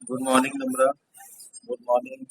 Good morning Namra. Good morning.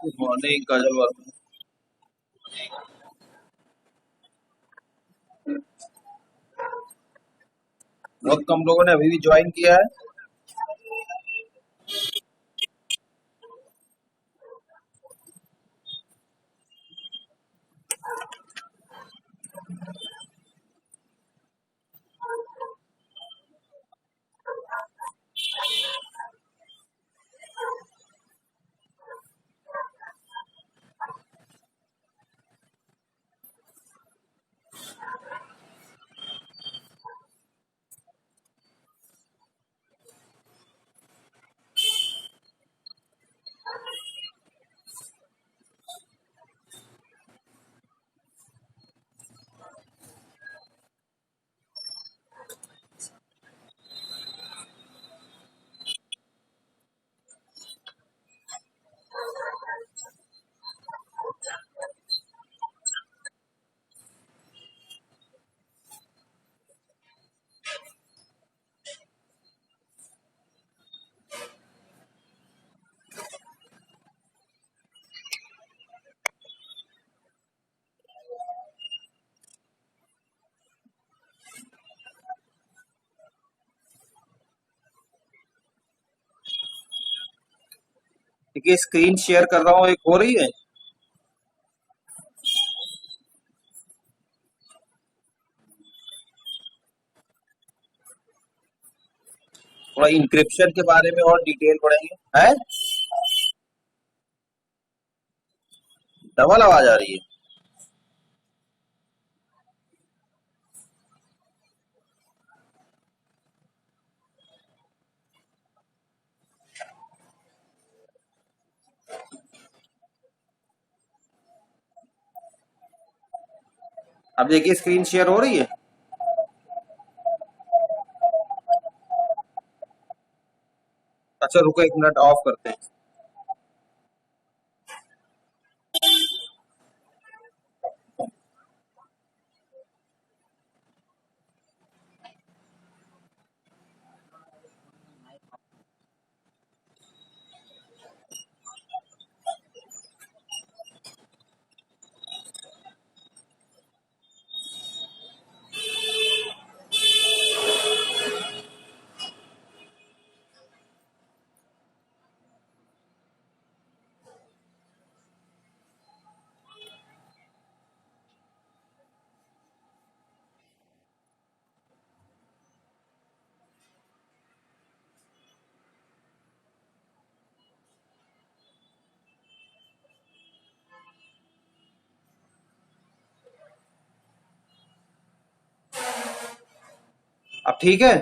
Good morning Kajal Verma. बहुत कम लोगों ने अभी भी ज्वाइन किया है। देखिए स्क्रीन शेयर कर रहा हूँ, एक हो रही है। थोड़ा इंक्रिप्शन के बारे में और डिटेल पढ़ेंगे। है डबल आवाज आ रही है। अब देखिए स्क्रीन शेयर हो रही है। अच्छा रुको, एक मिनट ऑफ करते हैं। अब ठीक है।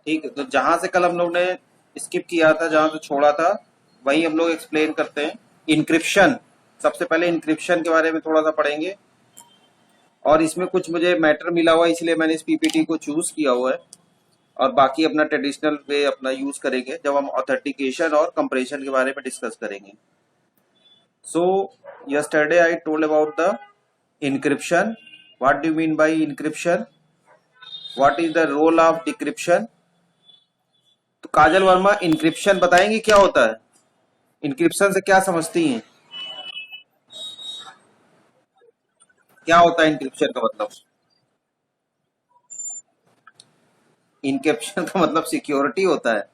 ठीक है, तो जहां से कल हम लोग ने स्किप किया था, जहां से छोड़ा था वही हम लोग एक्सप्लेन करते हैं। इंक्रिप्शन, सबसे पहले इंक्रिप्शन के बारे में थोड़ा सा पढ़ेंगे। और इसमें कुछ मुझे मैटर मिला हुआ है, इसलिए मैंने इस पीपीटी को चूज किया हुआ है। और बाकी अपना ट्रेडिशनल वे अपना यूज करेंगे जब हम ऑथेंटिकेशन और कंप्रेशन के बारे में डिस्कस करेंगे। सो yesterday I told about the encryption. What do you mean by encryption? What is the role of decryption? तो काजल वर्मा इंक्रिप्शन बताएंगे क्या होता है, इंक्रिप्शन से क्या समझती हैं, क्या होता है इंक्रिप्शन का मतलब। इनक्रिप्शन का मतलब सिक्योरिटी होता है।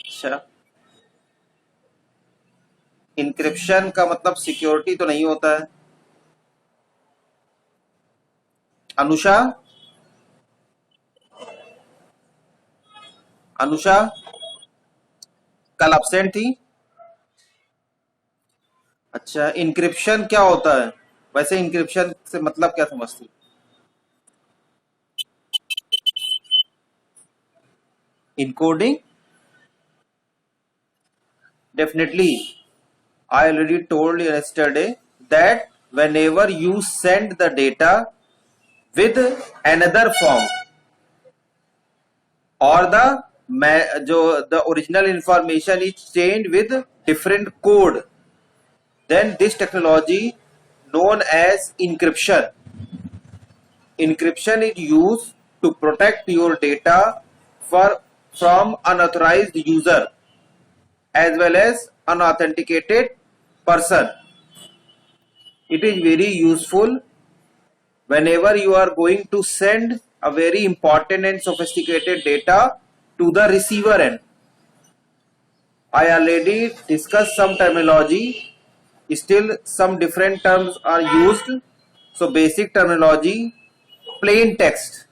अच्छा, इनक्रिप्शन का मतलब सिक्योरिटी तो नहीं होता है। अनुषा, अनुषा कल absent थी। अच्छा, इनक्रिप्शन क्या होता है? वैसे इनक्रिप्शन से मतलब क्या समझती? Encoding, definitely. I already told you yesterday that whenever you send the data with another form or the original information is changed with different code, then this technology known as encryption. Encryption is used to protect your data from unauthorized user as well as unauthenticated person. It is very useful whenever you are going to send a very important and sophisticated data to the receiver end. I already discussed some terminology, still some different terms are used. So basic terminology: plain text.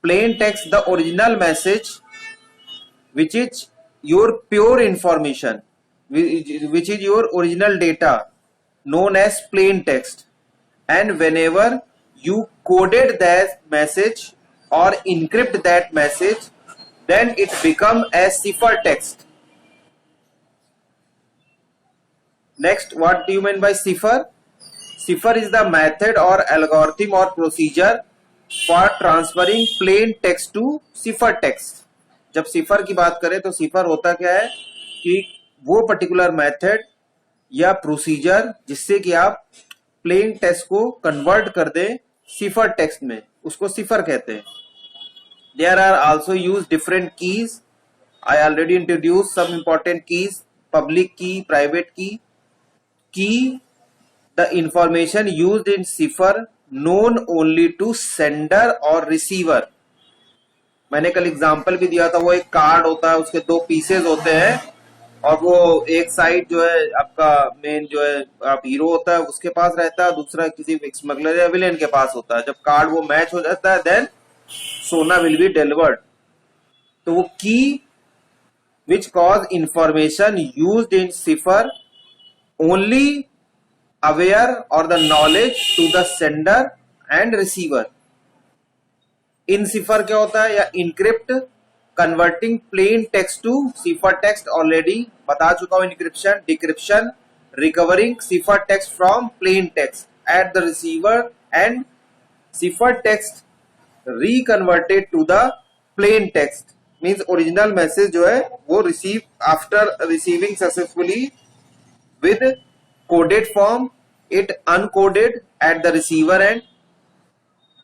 Plain text, the original message, which is your pure information, which is your original data, known as plain text. And whenever you coded that message or encrypt that message, then it become as ciphertext. Next, what do you mean by cipher? Cipher is the method or algorithm or procedure for transferring plain text to ciphertext. जब सिफर की बात करें तो सिफर होता क्या है कि वो पर्टिकुलर मेथड या प्रोसीजर जिससे कि आप प्लेन टेक्स्ट को कन्वर्ट कर दें सिफर टेक्स्ट में, उसको सिफर कहते हैं। There are also use different keys. I already introduce some important keys: public key, private key, the information used in cipher known only to sender or receiver. मैंने कल example भी दिया था, वो एक कार्ड होता है, उसके दो पीसेज होते हैं और वो एक साइड जो है आपका मेन जो है आप हीरो होता है उसके पास रहता है, दूसरा किसी स्मगलर या विलेन के पास होता है। जब कार्ड वो मैच हो जाता है देन सोना विल बी डिलीवर्ड। तो वो key which cause information used in cipher only aware or the knowledge to the sender and receiver. In cipher क्या होता है या encrypt, converting plain text to cipher text already बता चुका हूं। Encryption, decryption, recovering cipher text from plain text at the receiver and cipher text reconverted to the plain text means original message जो है वो receive after receiving successfully with coded form, it encoded eight the receiver and.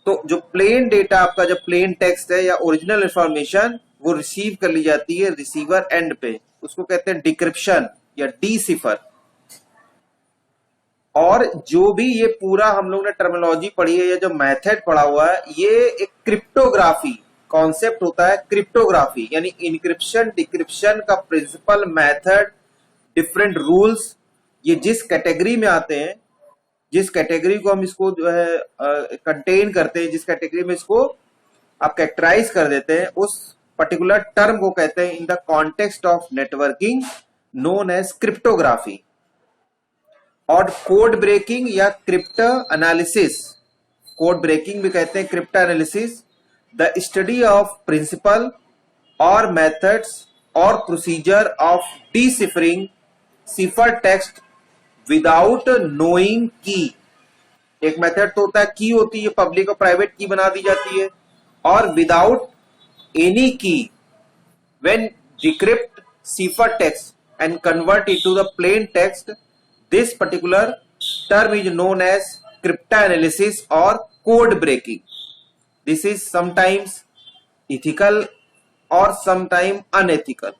तो जो plane data आपका जब plane text है या original information वो रिसीव कर ली जाती है रिसीवर एंड पे, उसको कहते हैं डिक्रिप्शन या डीसिफर। और जो भी ये पूरा हम लोग ने टर्मिनोलॉजी पढ़ी है या जो मेथड पढ़ा हुआ है ये एक क्रिप्टोग्राफी कॉन्सेप्ट होता है। क्रिप्टोग्राफी यानी इनक्रिप्शन डिक्रिप्शन का प्रिंसिपल, मेथड, डिफरेंट रूल्स, ये जिस कैटेगरी में आते हैं, जिस कैटेगरी को हम इसको जो है कंटेन करते हैं, जिस कैटेगरी में इसको आप कैरेक्टराइज कर देते हैं, उस पर्टिकुलर टर्म को कहते हैं in the context of networking known as cryptography. और कोड ब्रेकिंग या क्रिप्ट एनालिसिस, कोड ब्रेकिंग भी कहते हैं cryptanalysis, the study of principle और मेथड्स और procedure of deciphering cipher text without knowing key. एक मेथड तो होता है की होती है, पब्लिक और प्राइवेट की बना दी जाती है, और without any key when decrypt cipher text and convert it to the plain text, this particular term is known as cryptanalysis और code breaking. This is sometimes ethical और समटाइम अनएथिकल।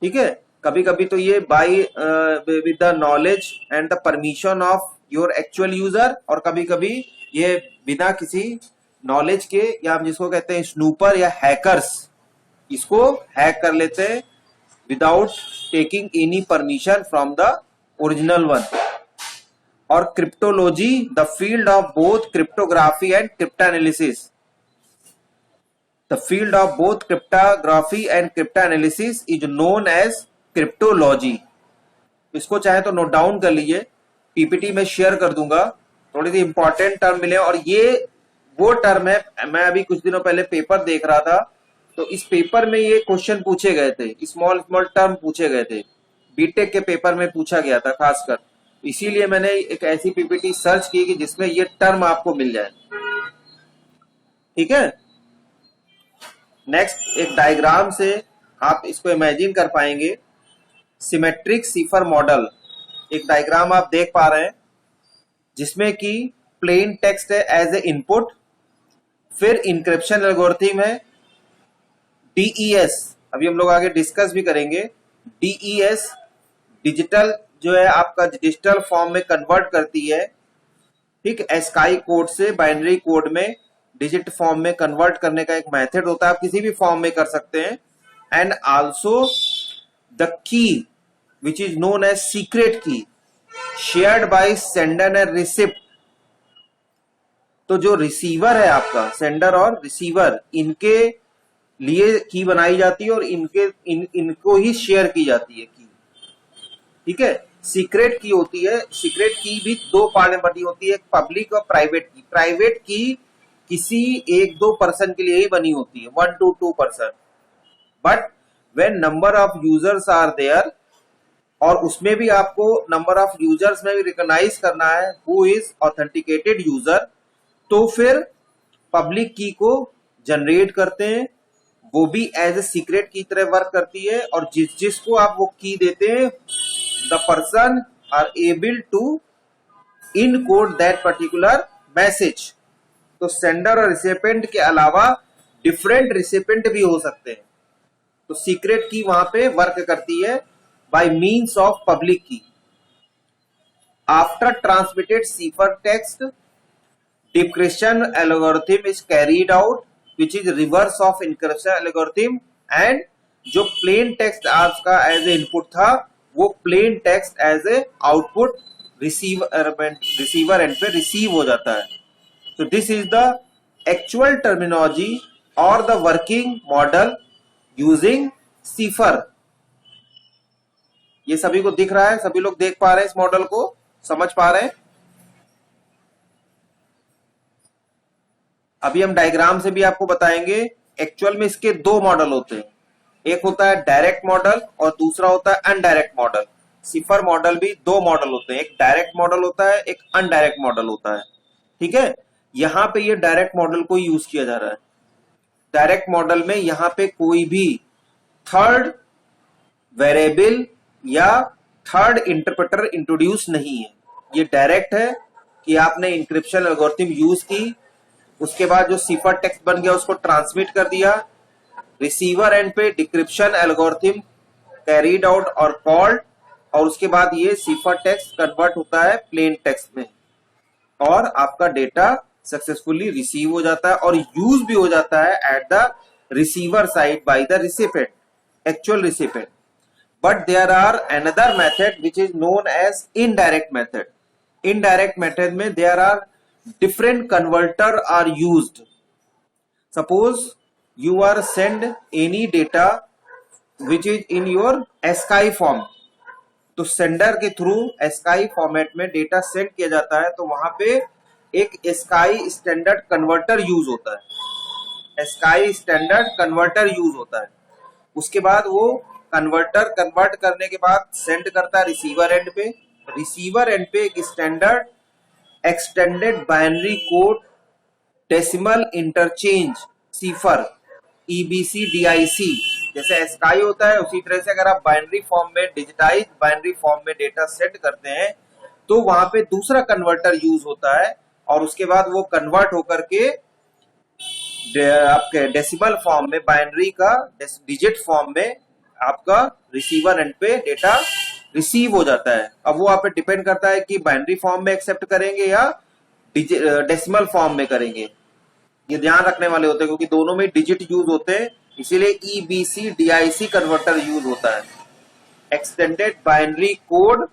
ठीक है, कभी कभी तो ये by with the knowledge and the permission of your actual user, और कभी कभी ये बिना किसी नॉलेज के, या हम जिसको कहते हैं स्नूपर या हैकर्स, इसको हैक कर लेते हैं without taking any permission from the original one. और cryptology, the field of both cryptography and cryptoanalysis, the field of both cryptography and cryptoanalysis is known as cryptology. इसको चाहे तो नोट डाउन कर लीजिए, पीपीटी में शेयर कर दूंगा, थोड़ी सी इंपॉर्टेंट टर्म मिले। और ये वो टर्म है, मैं अभी कुछ दिनों पहले पेपर देख रहा था, तो इस पेपर में ये क्वेश्चन पूछे गए थे, स्मॉल स्मॉल टर्म पूछे गए थे, बीटेक के पेपर में पूछा गया था खासकर, इसीलिए मैंने एक ऐसी पीपीटी सर्च की कि जिसमें ये टर्म आपको मिल जाए। ठीक है, नेक्स्ट एक डायग्राम से आप इसको इमेजिन कर पाएंगे। सिमेट्रिक सिफर मॉडल, एक डायग्राम आप देख पा रहे हैं जिसमें कि प्लेन टेक्स्ट है एज ए इनपुट, फिर इंक्रिप्शन एल्गोरिथम है, डीईएस, अभी हम लोग आगे डिस्कस भी करेंगे। डीईएस डिजिटल जो है आपका डिजिटल फॉर्म में कन्वर्ट करती है, ठीक, एस्काई कोड से बाइनरी कोड में डिजिट फॉर्म में कन्वर्ट करने का एक मेथड होता है, आप किसी भी फॉर्म में कर सकते हैं। And also the key which is known as secret key, shared by sender and receipt. तो जो रिसीवर है आपका, सेंडर और रिसीवर, इनके लिए की बनाई जाती है और इनको ही शेयर की जाती है की। ठीक है, सीक्रेट की होती है, सीक्रेट की भी दो पार्ट में बनी होती है, एक पब्लिक और प्राइवेट की। प्राइवेट की किसी एक दो पर्सन के लिए ही बनी होती है, 1 to 2 person, but when number of users are there, और उसमें भी आपको नंबर ऑफ यूजर्स में भी रिकॉग्नाइज करना है हु इज ऑथेंटिकेटेड यूजर, तो फिर पब्लिक की को जनरेट करते हैं, वो भी एज ए सीक्रेट की तरह वर्क करती है। और जिसको आप वो की देते हैं, the person are able to encode that particular message. तो सेंडर और रिसिपेंट के अलावा डिफरेंट रिसिपेंट भी हो सकते हैं, तो सीक्रेट की वहां पे वर्क करती है by means of public key. After transmitted cipher text, decryption algorithm is carried out which is reverse of encryption algorithm, and जो प्लेन टेक्स्ट आपका एज ए इनपुट था, वो plain text as a output receiver end पे receive हो जाता है। So this is the actual terminology or the working model using cipher। ये सभी को दिख रहा है, सभी लोग देख पा रहे हैं, इस मॉडल को समझ पा रहे हैं। अभी हम डायग्राम से भी आपको बताएंगे। एक्चुअल में इसके दो मॉडल होते हैं, एक होता है डायरेक्ट मॉडल और दूसरा होता है अनडायरेक्ट मॉडल। सिफर मॉडल भी दो मॉडल होते हैं, एक डायरेक्ट मॉडल होता है, एक अनडायरेक्ट मॉडल होता है। ठीक है, यहां पे ये डायरेक्ट मॉडल को यूज किया जा रहा है। डायरेक्ट मॉडल में यहां पे कोई भी थर्ड वेरिएबल या थर्ड इंटरप्रेटर इंट्रोड्यूस नहीं है। ये डायरेक्ट है कि आपने इंक्रिप्शन एल्गोरिथम यूज की, उसके बाद जो सिफर टेक्स्ट बन गया उसको ट्रांसमिट कर दिया, रिसीवर एंड पे डिक्रिप्शन एल्गोरिथम कैरीड आउट और कॉल्ड, और उसके बाद ये सिफर टेक्स्ट कन्वर्ट होता है प्लेन टेक्स्ट में, और आपका डेटा सक्सेसफुली रिसीव हो जाता है और यूज भी हो जाता है at the receiver side by the recipient, actual recipient. But there are another method which is known as indirect method. Indirect method में there are different converter are used. Suppose you are send any data which is in your ASCII form, तो sender के through ASCII format में data send किया जाता है, तो वहां पे एक ASCII स्टैंडर्ड कन्वर्टर यूज होता है, ASCII स्टैंडर्ड कन्वर्टर यूज होता है। उसके बाद वो कन्वर्टर कन्वर्ट करने के बाद सेंड करता है रिसीवर एंड पे, रिसीवर एंड पे एक standard extended binary code decimal interchange cipher EBC DIC जैसे ASCII होता है, उसी तरह से अगर आप बाइनरी फॉर्म में, डिजिटाइज बाइनरी फॉर्म में डेटा सेंड करते हैं, तो वहां पे दूसरा कन्वर्टर यूज होता है, और उसके बाद वो कन्वर्ट होकर के आपके डेसिमल फॉर्म में, बाइनरी का डिजिट फॉर्म में आपका रिसीवर एंड पे डेटा रिसीव हो जाता है। अब वो आप पे डिपेंड करता है कि बाइनरी फॉर्म में एक्सेप्ट करेंगे या डेसिमल फॉर्म में करेंगे। ये ध्यान रखने वाले होते हैं क्योंकि दोनों में डिजिट यूज होते हैं, इसीलिए ईबीसी डीआईसी कन्वर्टर यूज होता है। Extended binary code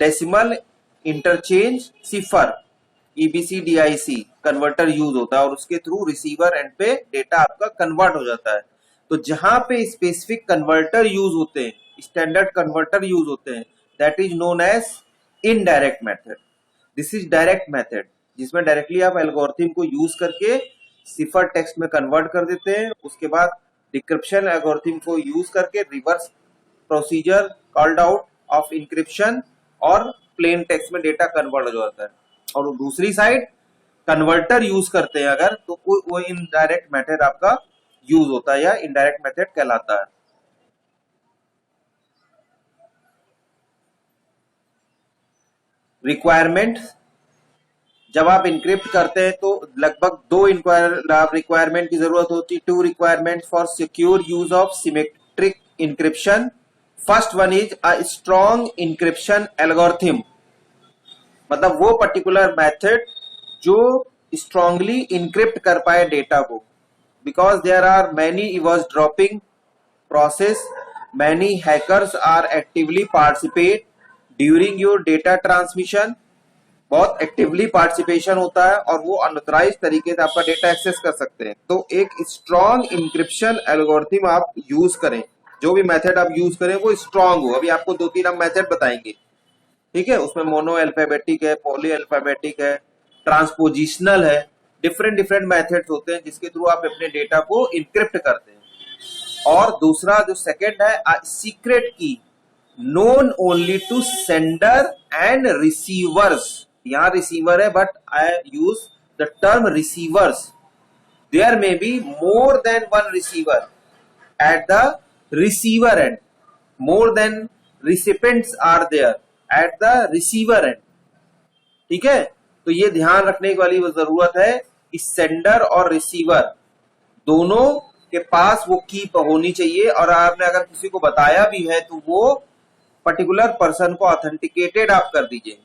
decimal interchange cipher, EBC DIC converter use होता है और उसके थ्रू रिसीवर एंड पे डेटा आपका कन्वर्ट हो जाता है। तो जहां पे स्पेसिफिक कन्वर्टर यूज होते हैं, स्टैंडर्ड कन्वर्टर यूज होते हैं, that is known as indirect method. This is direct method जिसमें डायरेक्टली आप एल्गोरिथम को यूज करके सिफर टेक्स्ट में कन्वर्ट कर देते हैं। उसके बाद डिक्रिप्शन एल्गोरिथम को यूज करके reverse procedure called out of encryption और प्लेन टेक्स्ट में डेटा कन्वर्ट हो जाता है। और दूसरी साइड कन्वर्टर यूज करते हैं अगर, तो वो इनडायरेक्ट मेथड आपका यूज होता है या इनडायरेक्ट मेथड कहलाता है। रिक्वायरमेंट, जब आप इनक्रिप्ट करते हैं तो लगभग दो रिक्वायरमेंट की जरूरत होती है। 2 requirement for secure use of symmetric encryption. First one is a strong encryption algorithm, मतलब वो पर्टिकुलर मेथड जो स्ट्रांगली इंक्रिप्ट कर पाए डेटा को, because there are many eavesdropping process, many hackers are actively participate during your data transmission. बहुत actively participation होता है और वो अनऑथराइज्ड तरीके से आपका डेटा एक्सेस कर सकते हैं। तो एक स्ट्रॉन्ग इंक्रिप्शन एल्गोरिथम आप यूज करें, जो भी मेथड आप यूज करें वो स्ट्रॉन्ग हो। अभी आपको 2-3 हम मेथड बताएंगे, ठीक है। उसमें मोनो अल्फाबेटिक है, पॉली अल्फाबेटिक है, ट्रांसपोजिशनल है, डिफरेंट मेथड्स होते हैं जिसके थ्रू आप अपने डेटा को इंक्रिप्ट करते हैं। और दूसरा जो सेकंड है secret key known only to sender and receivers. यहाँ रिसीवर है but I use the term receivers. There may be more than one receiver at the receiver end, more than recipients are there at the receiver end, ठीक है। तो ये ध्यान रखने वाली वो जरूरत है कि सेंडर और रिसीवर दोनों के पास वो की होनी चाहिए। और आपने अगर किसी को बताया भी है तो वो पर्टिकुलर पर्सन को ऑथेंटिकेटेड आप कर दीजिए।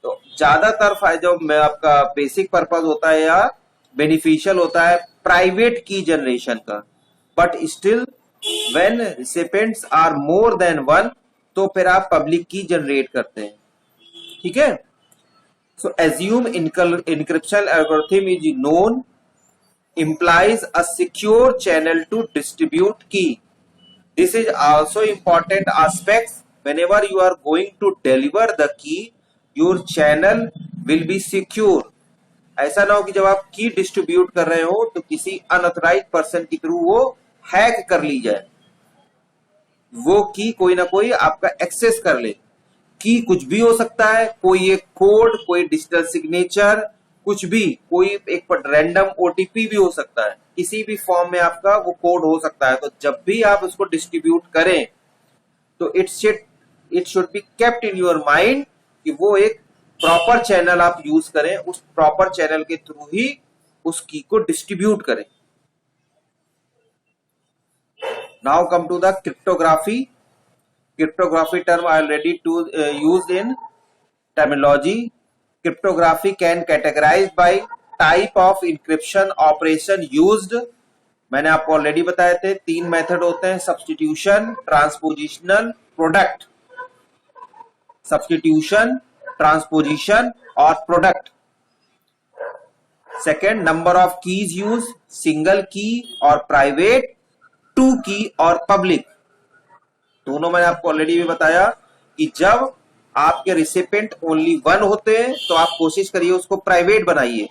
तो ज्यादातर जो में आपका बेसिक पर्पस होता है या बेनिफिशियल होता है प्राइवेट की जनरेशन का, but still when recipients are more than one तो फिर आप पब्लिक की जनरेट करते हैं, ठीक है। सो assume encryption algorithm is known implies a secure channel to distribute key. This is also important aspects. Whenever you are going to deliver the key, your channel will be secure. ऐसा ना हो कि जब आप की डिस्ट्रीब्यूट कर रहे हो तो किसी अनऑथराइज्ड पर्सन के थ्रू वो हैक कर ली जाए, वो की कोई ना कोई आपका एक्सेस कर ले। की कुछ भी हो सकता है, कोई एक कोड, कोई डिजिटल सिग्नेचर, कुछ भी, कोई एक रैंडम ओटीपी भी हो सकता है, किसी भी फॉर्म में आपका वो कोड हो सकता है। तो जब भी आप उसको डिस्ट्रीब्यूट करें तो it should be kept in your mind कि वो एक प्रॉपर चैनल आप यूज करें, उस प्रॉपर चैनल के थ्रू ही उस की को डिस्ट्रीब्यूट करें। Now come to the cryptography. Cryptography term already used in terminology. Cryptography can categorize by type of encryption operation used. मैंने आपको ऑलरेडी बताए थे 3 मेथड होते हैं, सब्स्टिट्यूशन, ट्रांसपोजिशनल, प्रोडक्ट। सब्स्टिट्यूशन, ट्रांसपोजिशन और product. Second, number of keys use, single की और private, 2 की और पब्लिक। दोनों मैंने आपको ऑलरेडी भी बताया कि जब आपके रिसिपेंट ओनली 1 होते हैं तो आप कोशिश करिए उसको प्राइवेट बनाइए,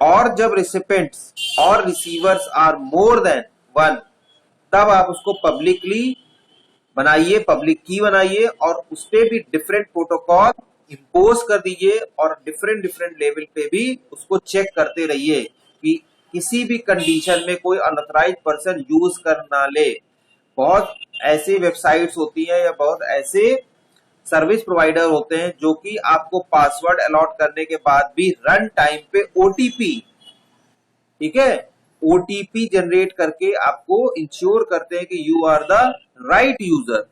और जब रिसिपेंट्स और रिसीवर्स आर मोर देन 1 तब आप उसको पब्लिकली बनाइए, पब्लिक की बनाइए और उस पर भी डिफरेंट प्रोटोकॉल इंपोज कर दीजिए और डिफरेंट लेवल पे भी उसको चेक करते रहिए कि किसी भी कंडीशन में कोई अनऑथराइज्ड पर्सन यूज कर ना ले। बहुत ऐसी वेबसाइट्स होती हैं या बहुत ऐसे सर्विस प्रोवाइडर होते हैं जो कि आपको पासवर्ड अलॉट करने के बाद भी रन टाइम पे ओटीपी, ठीक है, ओटीपी जनरेट करके आपको इंश्योर करते हैं कि you are the right user.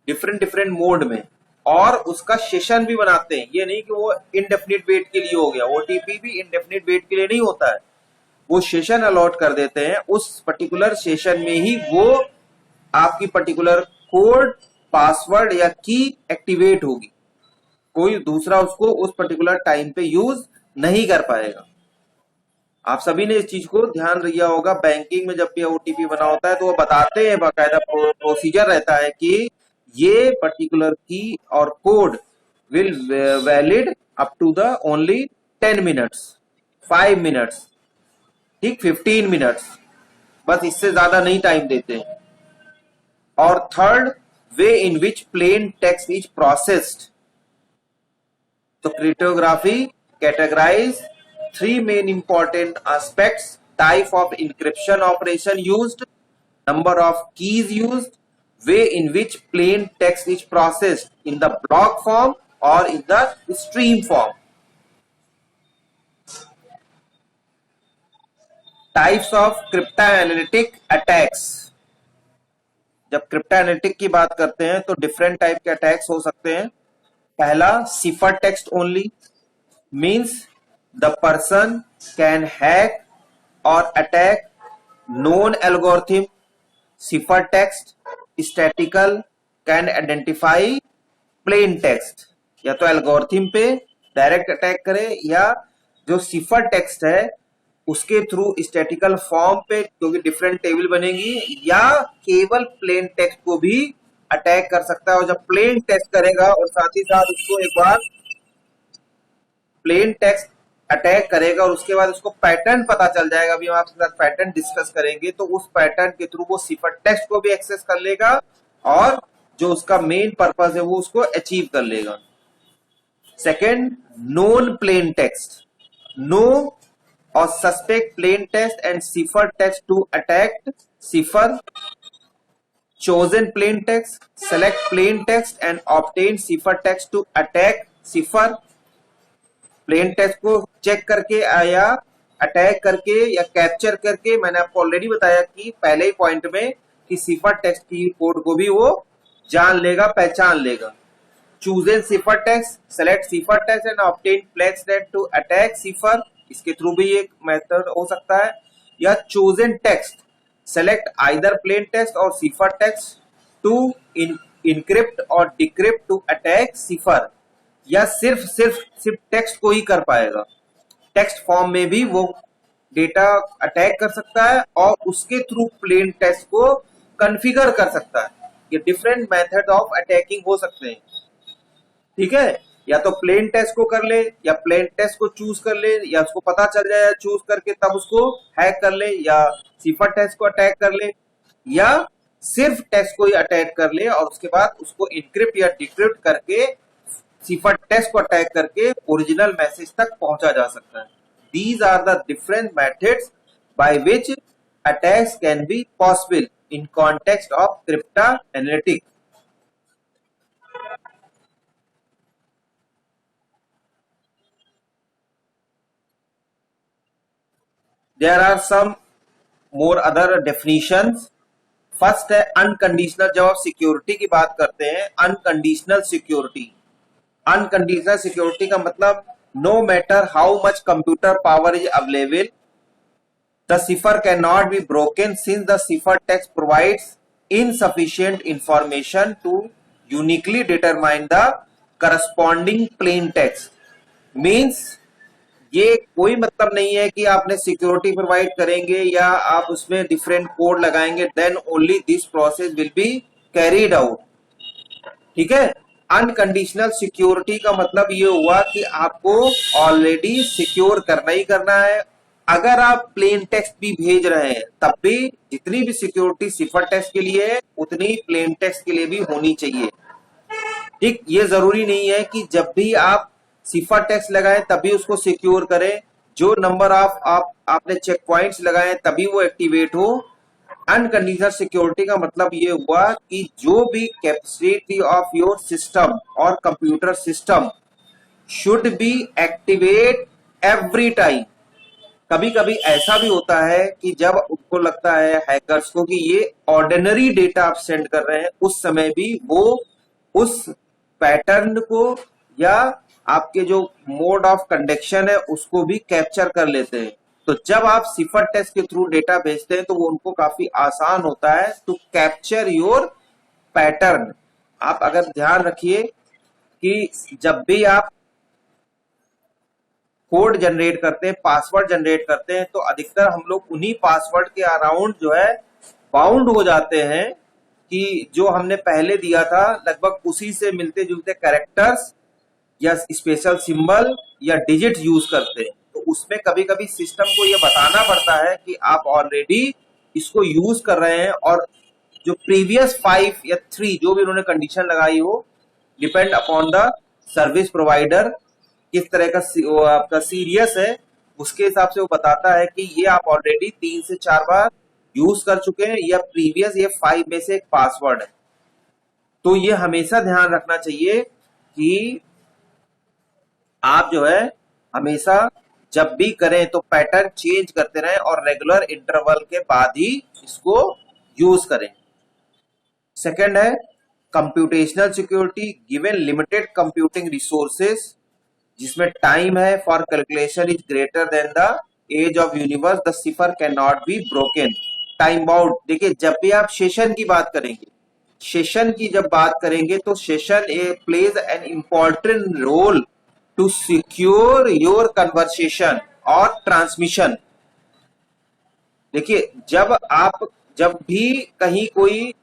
Different different mode में, और उसका सेशन भी बनाते हैं। ये नहीं कि वो इंडेफिनिट वेट के लिए हो गया, ओटीपी भी इंडेफिनिट वेट के लिए नहीं होता है, वो सेशन अलॉट कर देते हैं। उस पर्टिकुलर सेशन में ही वो आपकी पर्टिकुलर कोड, पासवर्ड या की एक्टिवेट होगी, कोई दूसरा उसको उस पर्टिकुलर टाइम पे यूज नहीं कर पाएगा। आप सभी ने इस चीज को ध्यान दिया होगा, बैंकिंग में जब भी ओटीपी बना होता है तो वो बताते हैं, बाकायदा प्रोसीजर रहता है कि ये पर्टिकुलर की और code will valid up to the only 10 minutes, 5 minutes, ठीक, 15 मिनट्स, बस इससे ज्यादा नहीं टाइम देते हैं। और third, way in which plane text is processed. तो cryptography categorize three main important aspects: type of encryption operation used, number of keys used, way in which plain text is processed in the block form or in the stream form. Types of cryptanalytic attacks. जब क्रिप्टोएनालिटिक की बात करते हैं तो different type के attacks हो सकते हैं। पहला, cipher text only, means the person can hack or attack known algorithm. Ciphertext statistical can identify plain text, या तो एल्गोरिथम पे डायरेक्ट अटैक करे या जो सिफर टेक्स्ट है उसके थ्रू स्टैटिकल फॉर्म पे, क्योंकि डिफरेंट टेबल बनेगी, या केवल प्लेन टेक्स्ट को भी अटैक कर सकता है। और जब प्लेन टेक्स्ट करेगा और साथ ही साथ उसको एक बार प्लेन टेक्स्ट अटैक करेगा और उसके बाद उसको पैटर्न पता चल जाएगा, अभी हम आपके साथ पैटर्न डिस्कस करेंगे, तो उस पैटर्न के थ्रू वो सिफर टेक्स्ट को भी एक्सेस कर लेगा और जो उसका मेन पर्पस है वो उसको अचीव कर लेगा। Second, known plain text, know और suspect plain text and cipher text to attack cipher, chosen plain text, select plain text and obtain cipher text to attack cipher। Plain text को check करके या attack करके या capture करके, मैंने आपको already बताया कि पहले ही पॉइंट में कि सिफर टेक्स्ट की कोड को भी वो जान लेगा, पहचान लेगा। Chosen cipher text, select cipher text and obtain plain text to attack cipher, इसके थ्रू भी एक मेथड हो सकता है। या chosen text, select either plain text और सिफर टेक्स्ट टू इनक्रिप्ट और डिक्रिप्ट टू अटैक सिफर, या सिर्फ टेक्स्ट को ही कर पाएगा, टेक्स्ट फॉर्म में भी वो डेटा अटैक कर सकता है और उसके थ्रू प्लेन टेक्स्ट को कॉन्फ़िगर कर सकता है। ये डिफरेंट मेथड ऑफ अटैकिंग हो सकते हैं, ठीक है। या तो प्लेन टेक्स्ट को कर ले, या प्लेन टेक्स्ट को चूज कर ले, या उसको पता चल जाए चूज करके तब उसको हैक कर ले, या सिफर टेक्स्ट को अटैक कर ले, या सिर्फ टेक्स्ट को ही अटैक कर ले और उसके बाद उसको इनक्रिप्ट या डिक्रिप्ट करके सिफर टेक्स्ट को अटैक करके ओरिजिनल मैसेज तक पहुंचा जा सकता है। These are the different methods by which attacks can be possible in context of cryptanalytics. There are some more other definitions. First है अनकंडीशनल। जब आप सिक्योरिटी की बात करते हैं, अनकंडीशनल सिक्योरिटी, अनकंडीशनल सिक्योरिटी का मतलब no matter how much computer power is available, the cipher can not be broken since the cipher text provides insufficient information to uniquely determine the corresponding plain text. Means ये कोई मतलब नहीं है कि आपने security provide करेंगे या आप उसमें डिफरेंट कोड लगाएंगे then only this process will be carried out, ठीक है। अनकंडीशनल सिक्योरिटी का मतलब ये हुआ कि आपको ऑलरेडी सिक्योर करना ही करना है। अगर आप प्लेन टेक्स्ट भी भेज रहे हैं तब भी जितनी भी सिक्योरिटी सिफर टेक्स्ट के लिए है उतनी प्लेन टेक्स्ट के लिए भी होनी चाहिए, ठीक। ये जरूरी नहीं है कि जब भी आप सिफर टेक्स्ट लगाएं तभी उसको सिक्योर करें, जो नंबर ऑफ आपने चेक पॉइंट्स लगाए तभी वो एक्टिवेट हो। अनकंडीशनल सिक्योरिटी का मतलब ये हुआ कि जो भी कैपेसिटी ऑफ योर सिस्टम और computer system should be activate every time. कभी कभी ऐसा भी होता है कि जब उनको लगता है हैकर्स को कि ये ऑर्डिनरी डेटा आप सेंड कर रहे हैं, उस समय भी वो उस पैटर्न को या आपके जो मोड ऑफ कंडक्शन है उसको भी कैप्चर कर लेते हैं। तो जब आप सिफर टेस्ट के थ्रू डेटा भेजते हैं तो वो उनको काफी आसान होता है टू कैप्चर योर पैटर्न। आप अगर ध्यान रखिए कि जब भी आप कोड जनरेट करते हैं, पासवर्ड जनरेट करते हैं, तो अधिकतर हम लोग उन्हीं पासवर्ड के अराउंड जो है बाउंड हो जाते हैं कि जो हमने पहले दिया था लगभग उसी से मिलते जुलते कैरेक्टर्स या स्पेशल सिंबल या डिजिट यूज करते हैं। तो उसमें कभी कभी सिस्टम को यह बताना पड़ता है कि आप ऑलरेडी इसको यूज कर रहे हैं और जो प्रीवियस 5 या 3 जो भी उन्होंने कंडीशन लगाई हो, depend upon the service provider किस तरह का आपका सीरियस है, उसके हिसाब से वो बताता है कि ये आप ऑलरेडी 3 से 4 बार यूज कर चुके हैं या प्रीवियस ये 5 में से एक पासवर्ड है। तो ये हमेशा ध्यान रखना चाहिए कि आप जो है हमेशा जब भी करें तो पैटर्न चेंज करते रहें और रेगुलर इंटरवल के बाद ही इसको यूज करें। सेकंड है computational security. Given limited computing resources जिसमें टाइम है for calculation is greater than the age of universe, the cipher can not be broken. Time bound, देखिए जब भी आप सेशन की बात करेंगे, सेशन की जब बात करेंगे तो session plays an important role to secure your conversation और ट्रांसमिशन। देखिए जब भी कहीं कोई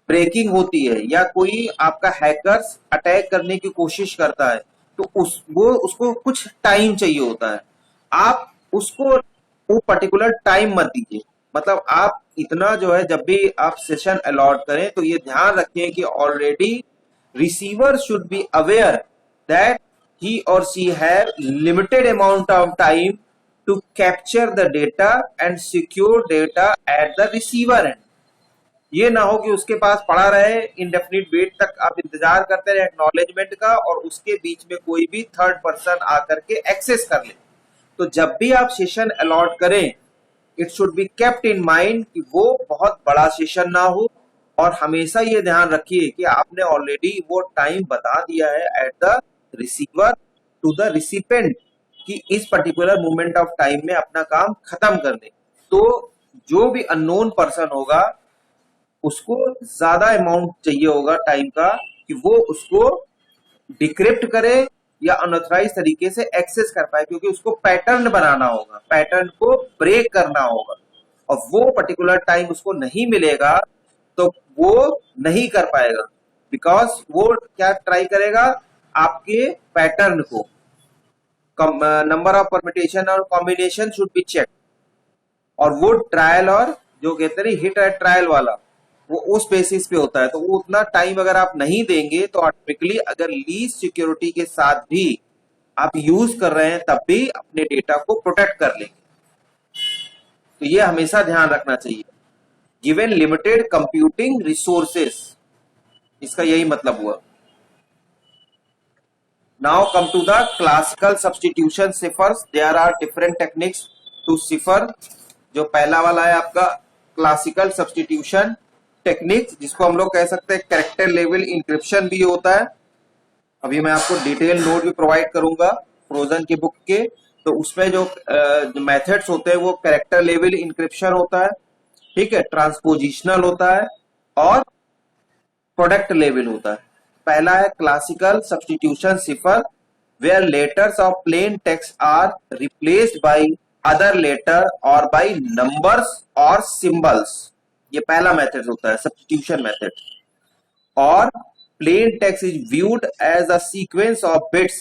ब्रेकिंग होती है या कोई आपका हैकर्स अटैक करने की कोशिश करता है तो उसको कुछ टाइम चाहिए होता है। आप उसको वो पर्टिकुलर टाइम मत दीजिए। मतलब आप इतना जो है जब भी आप सेशन अलॉट करें तो ये ध्यान रखें कि already receiver should be aware that he or she have limited amount of time to capture the data and secure data at the receiver end। ये ना हो कि उसके पास पड़ा रहे, इंडेफिनिट वेट तक आप इंतजार करते रहे एक्नॉलेजमेंट का और उसके बीच में कोई भी थर्ड पर्सन आकर के एक्सेस कर ले। तो जब भी आप सेशन अलॉट करें it should be kept in mind कि वो बहुत बड़ा सेशन ना हो और हमेशा ये ध्यान रखिए कि आपने ऑलरेडी वो टाइम बता दिया है at the receiver to the recipient कि इस पर्टिकुलर मोमेंट ऑफ टाइम में अपना काम खत्म कर दे। तो जो भी अननोन पर्सन होगा उसको ज्यादा अमाउंट चाहिए होगा टाइम का कि वो उसको डिक्रिप्ट करे या अनऑथराइज तरीके से एक्सेस कर पाए, क्योंकि उसको पैटर्न बनाना होगा, पैटर्न को ब्रेक करना होगा और वो पर्टिकुलर टाइम उसको नहीं मिलेगा तो वो नहीं कर पाएगा। बिकॉज वो क्या ट्राई करेगा, आपके पैटर्न को नंबर ऑफ परमिटेशन और कॉम्बिनेशन शुड बी चेक, और वो ट्रायल और जो कहते हैं हिट एंड ट्रायल वाला वो उस बेसिस पे होता है। तो वो उतना टाइम अगर आप नहीं देंगे तो ऑटोमेटिकली अगर लीस्ट सिक्योरिटी के साथ भी आप यूज कर रहे हैं तब भी अपने डेटा को प्रोटेक्ट कर लेंगे। तो ये हमेशा ध्यान रखना चाहिए। गिवन लिमिटेड कंप्यूटिंग रिसोर्सेस, इसका यही मतलब हुआ। Now come to the classical substitution ciphers. There are different techniques to cipher. जो पहला वाला है आपका क्लासिकल सब्स्टिट्यूशन टेक्निक, जिसको हम लोग कह सकते हैं कैरेक्टर लेवल इंक्रिप्शन भी होता है। अभी मैं आपको डिटेल नोट भी प्रोवाइड करूंगा फ्रोजन की बुक के। तो उसमें जो मेथड्स होते हैं वो कैरेक्टर लेवल इंक्रिप्शन होता है, ठीक है, ट्रांसपोजिशनल होता है और प्रोडक्ट लेवल होता है। पहला है classical substitution cipher where letters of plain text are replaced by other letter और बाय नंबर्स और सिंबल्स। ये पहला मेथड होता है सब्स्टिट्यूशन मेथड। और plain text is viewed as a sequence of bits,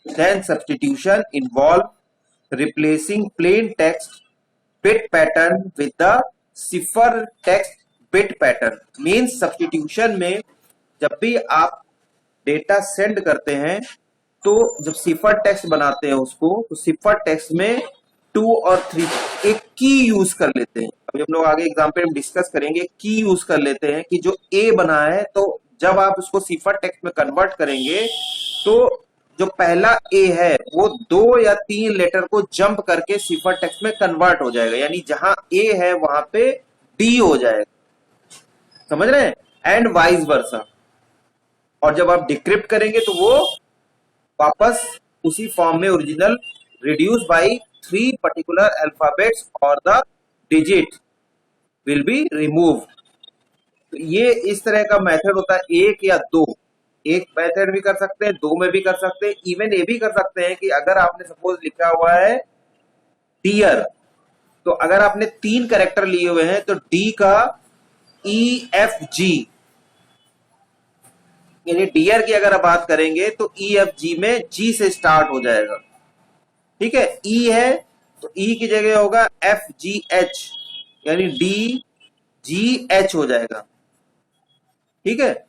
then substitution involve replacing plain text bit pattern with the cipher text bit pattern. Means substitution में जब भी आप डेटा सेंड करते हैं तो जब सिफर टेक्स्ट बनाते हैं उसको, तो सिफर टेक्स्ट में 2 और 3 एक की यूज कर लेते हैं। अभी हम लोग आगे एग्जाम्पल में डिस्कस करेंगे। की यूज कर लेते हैं कि जो ए बना है तो जब आप उसको सिफर टेक्स्ट में कन्वर्ट करेंगे तो जो पहला ए है वो 2 या 3 लेटर को जंप करके सिफर टेक्स्ट में कन्वर्ट हो जाएगा, यानी जहां ए है वहां पे डी हो जाएगा। समझ रहे हैं? And vice versa. और जब आप डिक्रिप्ट करेंगे तो वो वापस उसी फॉर्म में original reduce by 3 particular alphabets और the digit will be remove. तो ये इस तरह का मेथड होता है, एक या दो, एक मेथड भी कर सकते हैं, दो में भी कर सकते हैं, इवन ये भी कर सकते हैं कि अगर आपने सपोज लिखा हुआ है डियर, तो अगर आपने 3 कैरेक्टर लिए हुए हैं तो डी का EFG, यानी डियर की अगर आप बात करेंगे तो EFG में जी से स्टार्ट हो जाएगा। ठीक है, ई है तो ई की जगह होगा FGH, यानी DGH हो जाएगा। ठीक है,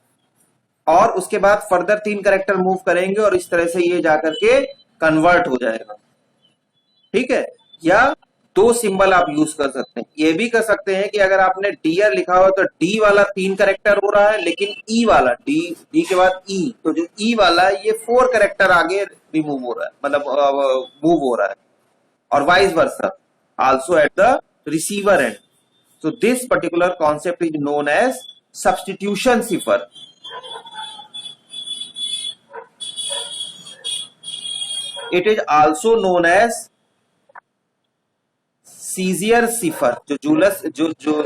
और उसके बाद फर्दर 3 कैरेक्टर मूव करेंगे और इस तरह से ये जाकर के कन्वर्ट हो जाएगा। ठीक है, या 2 सिंबल आप यूज कर सकते हैं, ये भी कर सकते हैं कि अगर आपने डियर लिखा हो तो डी वाला 3 कैरेक्टर हो रहा है, लेकिन ई वाला डी के बाद ई, तो जो ई वाला है ये 4 कैरेक्टर आगे रिमूव हो रहा है, मतलब मूव हो रहा है, और vice versa also at the receiver and. So this particular concept is known as substitution cipher. It is also known as Caesar cipher. जो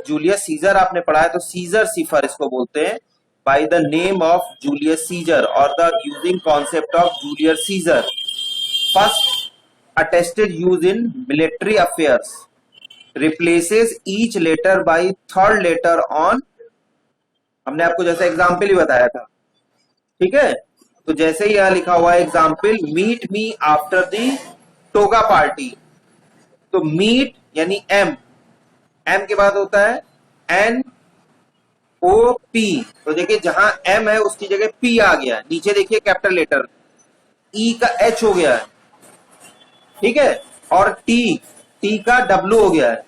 जूलियस सीजर आपने पढ़ा है तो सीजर सिफर इसको बोलते हैं, by the name of Julius Caesar और the using concept of Julius Caesar. First attested use in military affairs, replaces each letter by third letter on, हमने आपको जैसे एग्जाम्पल ही बताया था। ठीक है, तो जैसे ही यहां लिखा हुआ है example, meet me after the toga party, तो मीट यानी एम, एम के बाद होता है NOP, तो देखिए जहां एम है उसकी जगह पी आ गया है, नीचे देखिए कैपिटल लेटर, ई का H हो गया है। ठीक है, और टी का W हो गया है।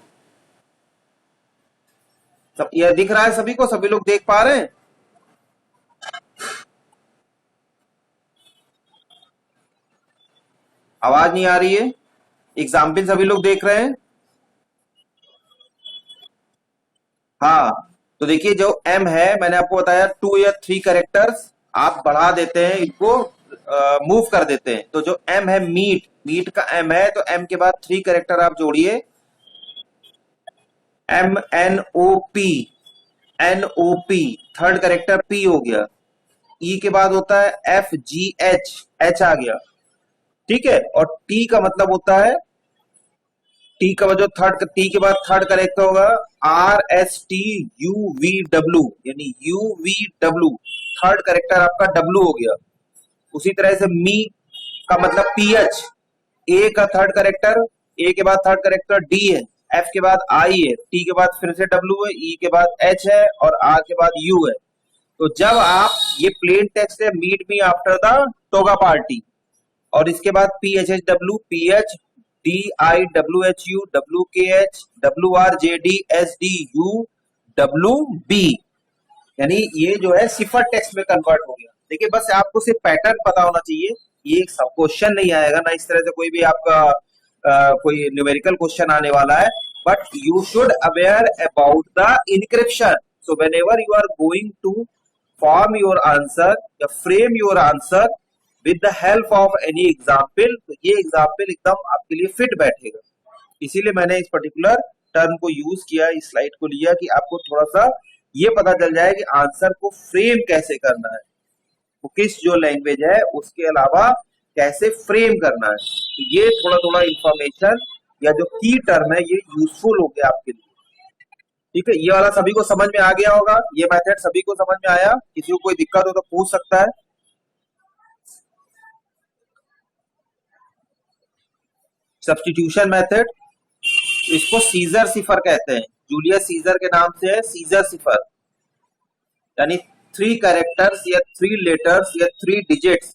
सब यह दिख रहा है सभी को, सभी लोग देख पा रहे हैं? आवाज नहीं आ रही है? एग्जाम्पल सभी लोग देख रहे हैं? हाँ, तो देखिए जो एम है, मैंने आपको बताया 2 या 3 कैरेक्टर्स आप बढ़ा देते हैं, इनको मूव कर देते हैं। तो जो एम है मीट, मीट का एम है, तो एम के बाद 3 कैरेक्टर आप जोड़िए, MNOP, थर्ड कैरेक्टर पी हो गया, ई के बाद होता है FGH, H आ गया। ठीक है, और टी का मतलब होता है, टी का जो थर्ड, टी के बाद थर्ड करेक्टर होगा RSTUVW, यानी UVW, थर्ड करेक्टर आपका W हो गया। उसी तरह से मी का मतलब PH, ए का थर्ड करेक्टर, ए के बाद थर्ड करेक्टर D है, एफ के बाद आई है, टी के बाद फिर से W है, ई के बाद H है, और आर के बाद U है। तो जब आप ये प्लेन टेक्स्ट है, meet me after the toga party, और इसके बाद PHHW, PH DIWHU, WKH, WRJDSDU, WB, यानी ये जो है सिफर टेक्स्ट में कन्वर्ट हो गया। देखिए बस आपको सिर्फ पैटर्न पता होना चाहिए, ये सब क्वेश्चन नहीं आएगा ना इस तरह से कोई भी आपका कोई न्यूमेरिकल क्वेश्चन आने वाला है, but you should aware about the encryption. So whenever you are going to form your answer या frame your answer with the help of any example, तो ये एग्जाम्पल एकदम आपके लिए फिट बैठेगा। इसीलिए मैंने इस पर्टिकुलर टर्म को यूज किया, इस स्लाइड को लिया कि आपको थोड़ा सा ये पता चल जाए कि आंसर को फ्रेम कैसे करना है, वो किस जो लैंग्वेज है उसके अलावा कैसे फ्रेम करना है। तो ये थोड़ा थोड़ा इंफॉर्मेशन या जो की टर्म है ये यूजफुल हो गया आपके लिए। ठीक है, ये वाला सभी को समझ में आ गया होगा, ये मेथड सभी को समझ में आया? किसी को कोई दिक्कत हो तो पूछ सकता है। सब्स्टिट्यूशन मेथड, इसको सीजर सिफर कहते हैं, जूलियस सीजर के नाम से है सीजर सिफर, यानी 3 कैरेक्टर्स या 3 लेटर्स या 3 डिजिट्स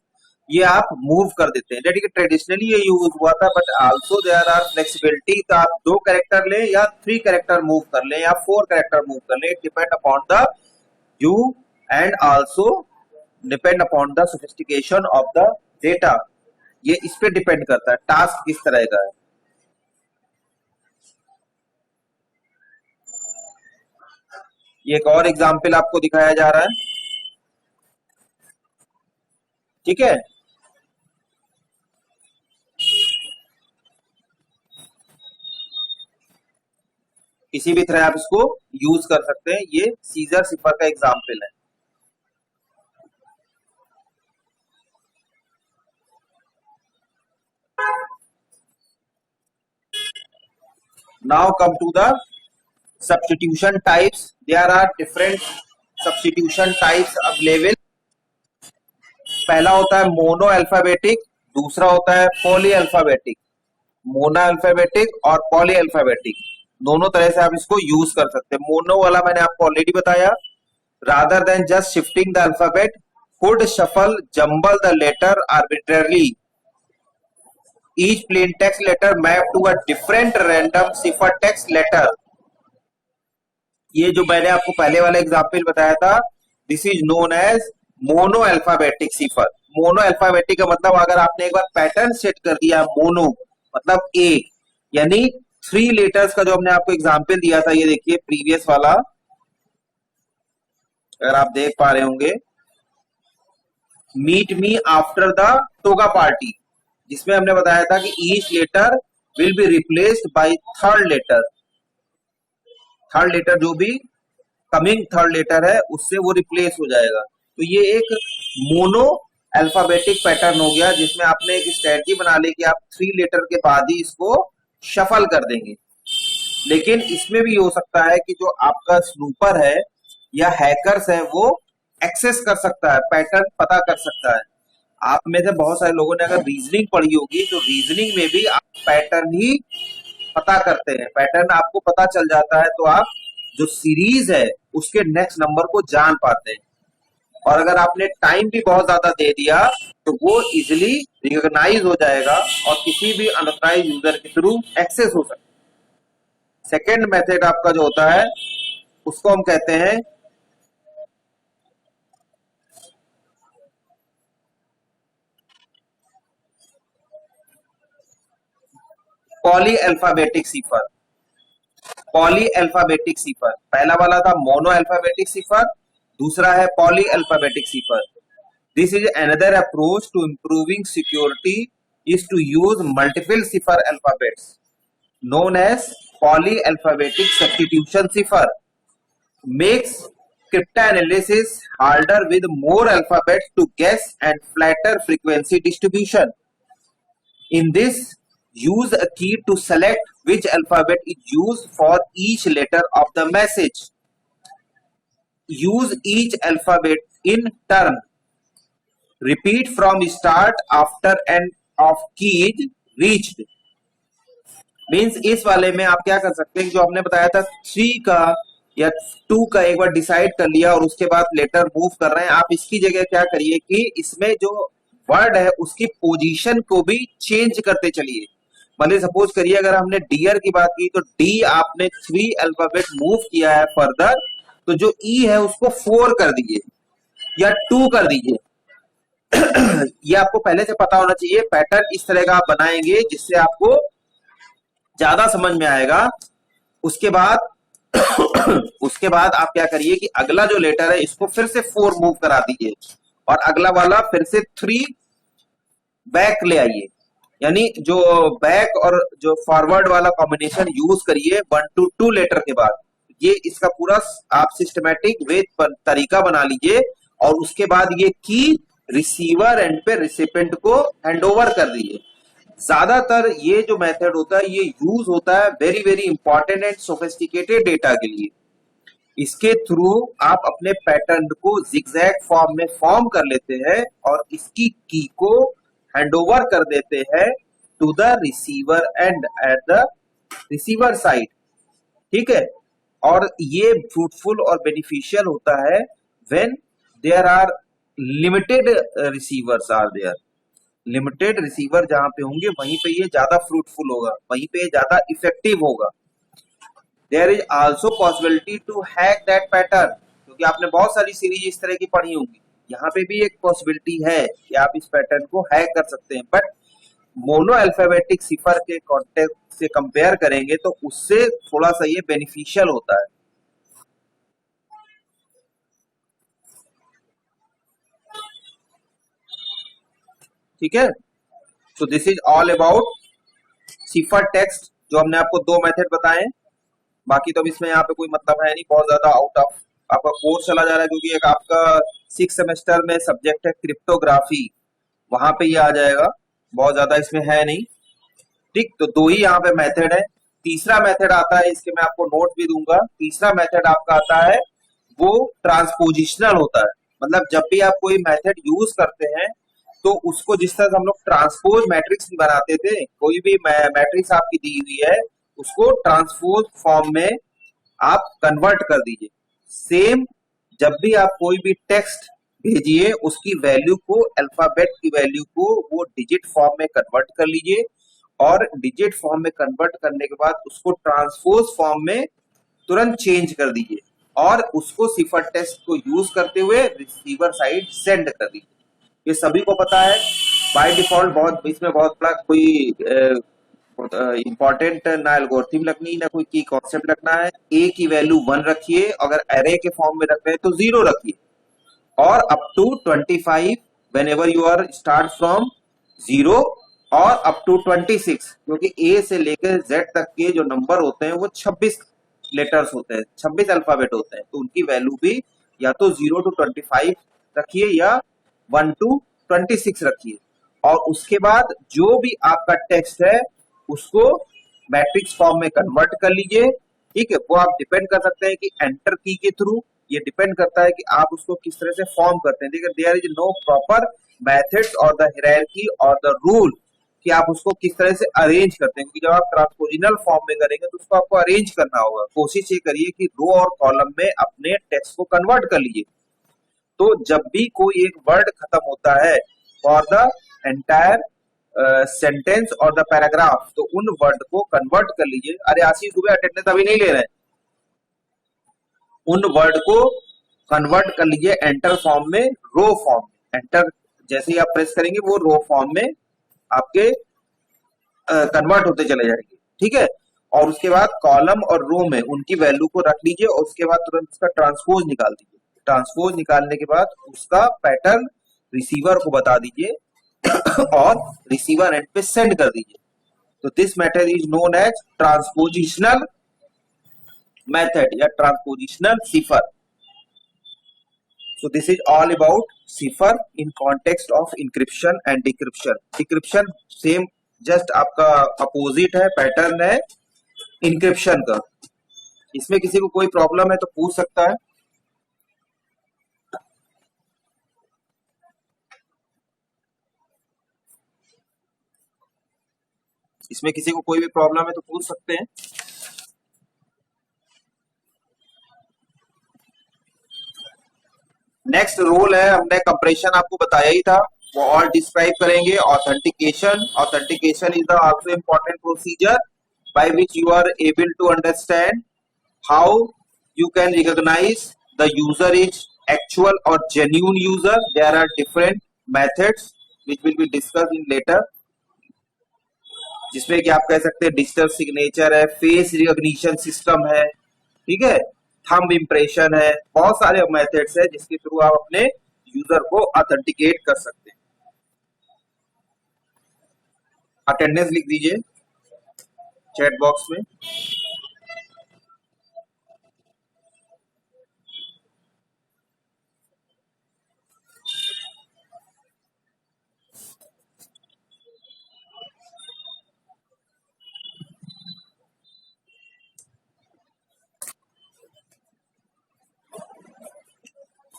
ये आप मूव कर देते हैं। देखिए ट्रेडिशनली ये यूज हुआ था, but also there are flexibility, तो आप 2 कैरेक्टर लें या 3 कैरेक्टर मूव कर लें या 4 कैरेक्टर मूव कर लें, it depend upon the you and also depend upon the sophistication of the data. ये इस पे डिपेंड करता है टास्क किस तरह का है। ये एक और एग्जाम्पल आपको दिखाया जा रहा है, ठीक है। किसी भी तरह आप इसको यूज कर सकते हैं, ये सीजर सिफर का एग्जाम्पल है। Now come to the substitution types. There are different substitution types available. पहला होता है मोनो अल्फाबेटिक, दूसरा होता है पॉली अल्फाबेटिक। मोनो अल्फाबेटिक और पॉली अल्फाबेटिक दोनों तरह से आप इसको यूज कर सकते हैं। मोनो वाला मैंने आपको ऑलरेडी बताया, rather than just shifting the alphabet could shuffle jumble the letter arbitrarily, each plain text letter mapped to a different random cipher text letter. ये जो मैंने आपको पहले वाला एग्जाम्पल बताया था, this is known as monoalphabetic cipher. Monoalphabetic का मतलब अगर आपने एक बार पैटर्न सेट कर दिया, मोनो मतलब एक, यानी 3 लेटर्स का जो हमने आपको एग्जाम्पल दिया था, ये देखिए प्रीवियस वाला, अगर आप देख पा रहे होंगे, meet me after the toga party, जिसमें हमने बताया था कि each letter will be replaced by third letter. Third letter जो भी कमिंग थर्ड लेटर है उससे वो रिप्लेस हो जाएगा। तो ये एक मोनो अल्फाबेटिक पैटर्न हो गया, जिसमें आपने एक स्ट्रेटजी बना ली कि आप 3 लेटर के बाद ही इसको शफल कर देंगे। लेकिन इसमें भी हो सकता है कि जो आपका स्नूपर है या हैकर्स है वो एक्सेस कर सकता है, पैटर्न पता कर सकता है। आप में से बहुत सारे लोगों ने अगर रीजनिंग पढ़ी होगी तो रीजनिंग में भी आप पैटर्न ही पता करते हैं, पैटर्न आपको पता चल जाता है तो आप जो सीरीज है उसके नेक्स्ट नंबर को जान पाते हैं। और अगर आपने टाइम भी बहुत ज्यादा दे दिया तो वो इजिली रिकॉग्नाइज हो जाएगा और किसी भी अनऑथराइज्ड यूजर के थ्रू एक्सेस हो सकता है। सेकेंड मेथड आपका जो होता है उसको हम कहते हैं polyalphabetic cipher. Polyalphabetic cipher, पहला वाला था मोनो अल्फाबेटिक सिफर, दूसरा है polyalphabetic cipher. This is another approach to improving security is to use multiple cipher alphabets known as polyalphabetic substitution cipher, makes cryptanalysis harder with more alphabets to guess and flatter frequency distribution. In this, use a key to select which alphabet is used for each letter of the message. Use each alphabet in turn. Repeat from start after end of keys reached. Means इस वाले में आप क्या कर सकते हैं, जो आपने बताया था 3 का या 2 का एक बार डिसाइड कर लिया और उसके बाद लेटर मूव कर रहे हैं, आप इसकी जगह क्या करिए कि इसमें जो वर्ड है उसकी पोजीशन को भी चेंज करते चलिए। मतलब सपोज करिए अगर हमने डियर की बात की तो डी आपने 3 अल्फाबेट मूव किया है फर्दर, तो जो ई है उसको 4 कर दीजिए या 2 कर दीजिए। ये आपको पहले से पता होना चाहिए। पैटर्न इस तरह का आप बनाएंगे जिससे आपको ज्यादा समझ में आएगा। उसके बाद उसके बाद आप क्या करिए कि अगला जो लेटर है इसको फिर से 4 मूव करा दीजिए और अगला वाला फिर से 3 बैक ले आइए, यानी जो बैक और जो फॉरवर्ड वाला कॉम्बिनेशन यूज करिए 1 to 2 लेटर के बाद। ये इसका पूरा आप सिस्टमैटिक वे तरीका बना लीजिए और उसके बाद ये की रिसीवर एंड पे रिसिपेंट को हैंड ओवर कर दीजिए। ज्यादातर ये जो मेथड होता है ये यूज होता है very very important and sophisticated data के लिए। इसके थ्रू आप अपने पैटर्न को जिगजैग फॉर्म में फॉर्म कर लेते हैं और इसकी की को हैंडओवर कर देते हैं to the receiver and at the receiver side. ठीक है, और ये फ्रूटफुल और बेनिफिशियल होता है when there are limited receivers are there. Limited receiver जहां पे होंगे वहीं पे ये ज्यादा फ्रूटफुल होगा, वहीं पे ज्यादा इफेक्टिव होगा। There is also possibility to hack that pattern, क्योंकि आपने बहुत सारी सीरीज इस तरह की पढ़ी होंगी, यहाँ पे भी एक पॉसिबिलिटी है कि आप इस पैटर्न को हैक कर सकते हैं। बट मोनो अल्फाबेटिक सिफर के कॉन्टेक्स्ट से कंपेयर करेंगे तो उससे थोड़ा सा ये बेनिफिशियल होता है। ठीक है। So this is all about cipher text, जो हमने आपको दो मेथड बताए। बाकी तो अब इसमें यहाँ पे कोई मतलब है नहीं, बहुत ज्यादा आउट ऑफ आपका कोर्स चला जा रहा है, क्योंकि एक आपका 6 सेमेस्टर में सब्जेक्ट है क्रिप्टोग्राफी, वहां पे ये आ जाएगा, बहुत ज्यादा इसमें है नहीं। ठीक, तो दो ही यहाँ पे मेथड है। तीसरा मेथड आता है, इसके मैं आपको नोट भी दूंगा। तीसरा मेथड आपका आता है वो ट्रांसपोजिशनल होता है। मतलब जब भी आप कोई मेथड यूज करते हैं तो उसको जिस तरह से हम लोग ट्रांसपोज मैट्रिक्स बनाते थे, कोई भी मैट्रिक्स आपकी दी हुई है उसको ट्रांसपोज फॉर्म में आप कन्वर्ट कर दीजिए। सेम जब भी आप कोई भी टेक्स्ट भेजिए उसकी वैल्यू को, अल्फाबेट की वैल्यू को वो डिजिट फॉर्म में कन्वर्ट कर लीजिए, और डिजिट फॉर्म में कन्वर्ट करने के बाद उसको ट्रांसपोज फॉर्म में तुरंत चेंज कर दीजिए, और उसको सिफर टेक्स्ट को यूज करते हुए रिसीवर साइड सेंड कर दीजिए। ये सभी को पता है बाय डिफॉल्ट, बहुत इसमें बहुत बड़ा कोई इंपॉर्टेंट ना एल्गोरिथम लगनी ना कोई की कॉन्सेप्ट लगना है। ए की वैल्यू 1 रखिए, अगर एरे के फॉर्म में रख रहे हैं तो 0 रखिए, और up to 25 whenever you are start from 0 और अप टू 26, क्योंकि ए से लेकर जेड तक के जो नंबर होते हैं वो 26 लेटर्स होते हैं, 26 अल्फाबेट होते हैं, तो उनकी वैल्यू भी या तो 0 to 25 रखिए या 1 to 26 रखिए। और उसके बाद जो भी आपका टेक्स्ट है उसको मैट्रिक्स फॉर्म में कन्वर्ट कर लीजिए। ठीक है, वो आप डिपेंड कर सकते हैं कि एंटर की के थ्रू, ये डिपेंड करता है कि आप उसको किस तरह से फॉर्म करते हैं। देखिए, there is no proper methods और द हायरार्की और द रूल कि आप उसको किस तरह से अरेंज करते हैं, क्योंकि जब आप ट्रांसपोजिशनल फॉर्म में करेंगे तो उसको आपको अरेंज करना होगा। कोशिश ये करिए कि रो और कॉलम में अपने टेक्स्ट को कन्वर्ट कर लीजिए। तो जब भी कोई एक वर्ड खत्म होता है फॉर द एंटायर सेंटेंस और द पैराग्राफ, तो उन वर्ड को कन्वर्ट कर लीजिए। अरे आशीष सुबह अटेंडेंस अभी नहीं ले रहे हैं, उन वर्ड को कन्वर्ट कर लीजिए एंटर फॉर्म में, रो फॉर्म में। एंटर जैसे ही आप प्रेस करेंगे वो रो फॉर्म में आपके कन्वर्ट होते चले जाएंगे। ठीक है, और उसके बाद कॉलम और रो में उनकी वैल्यू को रख लीजिए, और उसके बाद तुरंत उसका ट्रांसपोज निकाल दीजिए। ट्रांसपोज निकालने के बाद उसका पैटर्न रिसीवर को बता दीजिए और रिसीवर एंड पे सेंड कर दीजिए। तो this method is known as transpositional method या transpositional cipher. So this is all about cipher in context of encryption and decryption. Decryption same just आपका अपोजिट है, पैटर्न है इनक्रिप्शन का। इसमें किसी को कोई प्रॉब्लम है तो पूछ सकता है। इसमें किसी को कोई भी प्रॉब्लम है तो पूछ सकते हैं। नेक्स्ट रोल है, हमने कंप्रेशन आपको बताया ही था, वो और डिस्क्राइब करेंगे। Authentication, authentication is the also important procedure by which you are able to understand how you can recognize the user is actual or genuine user. There are different methods which will be discussed in later, जिसमें कि आप कह सकते हैं digital signature है, face recognition system है, ठीक है, थंब इंप्रेशन है, बहुत सारे मेथड्स है जिसके थ्रू आप अपने यूजर को ऑथेंटिकेट कर सकते हैं। अटेंडेंस लिख दीजिए चैट बॉक्स में।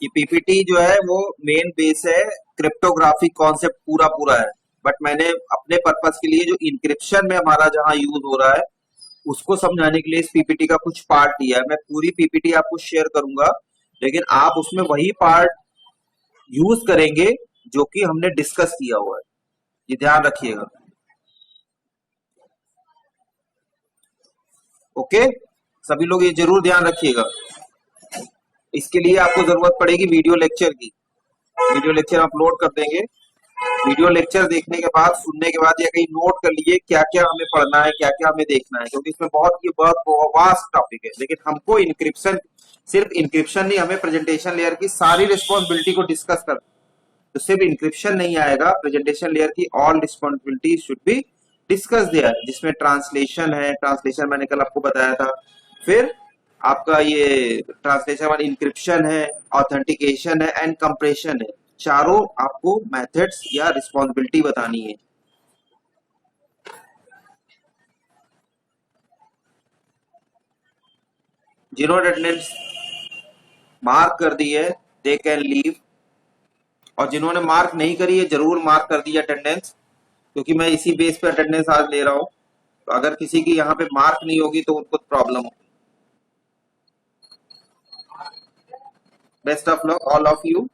ये पीपीटी जो है वो मेन बेस है, क्रिप्टोग्राफिक कॉन्सेप्ट पूरा पूरा है, बट मैंने अपने पर्पस के लिए जो इंक्रिप्शन में हमारा जहां यूज हो रहा है उसको समझाने के लिए इस पीपीटी का कुछ पार्ट दिया है। मैं पूरी पीपीटी आपको शेयर करूंगा, लेकिन आप उसमें वही पार्ट यूज करेंगे जो कि हमने डिस्कस किया हुआ है, ये ध्यान रखिएगा। ओके, सभी लोग ये जरूर ध्यान रखिएगा। इसके लिए आपको जरूरत पड़ेगी वीडियो लेक्चर की। वीडियो लेक्चर अपलोड कर देंगे। वीडियो लेक्चर देखने के बाद, सुनने के बाद या कहीं नोट कर लीजिए क्या क्या हमें पढ़ना है, क्या क्या हमें देखना है, क्योंकि इसमें बहुत वास्ट टॉपिक है। लेकिन हमको इंक्रिप्शन, सिर्फ इंक्रिप्शन नहीं, हमें प्रेजेंटेशन लेयर की सारी रिस्पॉन्सिबिलिटी को डिस्कस कर तो सिर्फ इंक्रिप्शन नहीं आएगा, प्रेजेंटेशन लेयर की all responsibility should be discuss there, जिसमें ट्रांसलेशन है, ट्रांसलेशन मैंने कल आपको बताया था, फिर आपका ये ट्रांसलेशन वाला इंक्रिप्शन है, ऑथेंटिकेशन है एंड कंप्रेशन है। चारों आपको मेथड्स या रिस्पॉन्सिबिलिटी बतानी है। जिन्होंने अटेंडेंस मार्क कर दी है दे कैन लीव, और जिन्होंने मार्क नहीं करी है जरूर मार्क कर दी अटेंडेंस, क्योंकि मैं इसी बेस पे अटेंडेंस आज ले रहा हूं। तो अगर किसी की यहाँ पे मार्क नहीं होगी तो उनको प्रॉब्लम होगी। Best of luck all of you.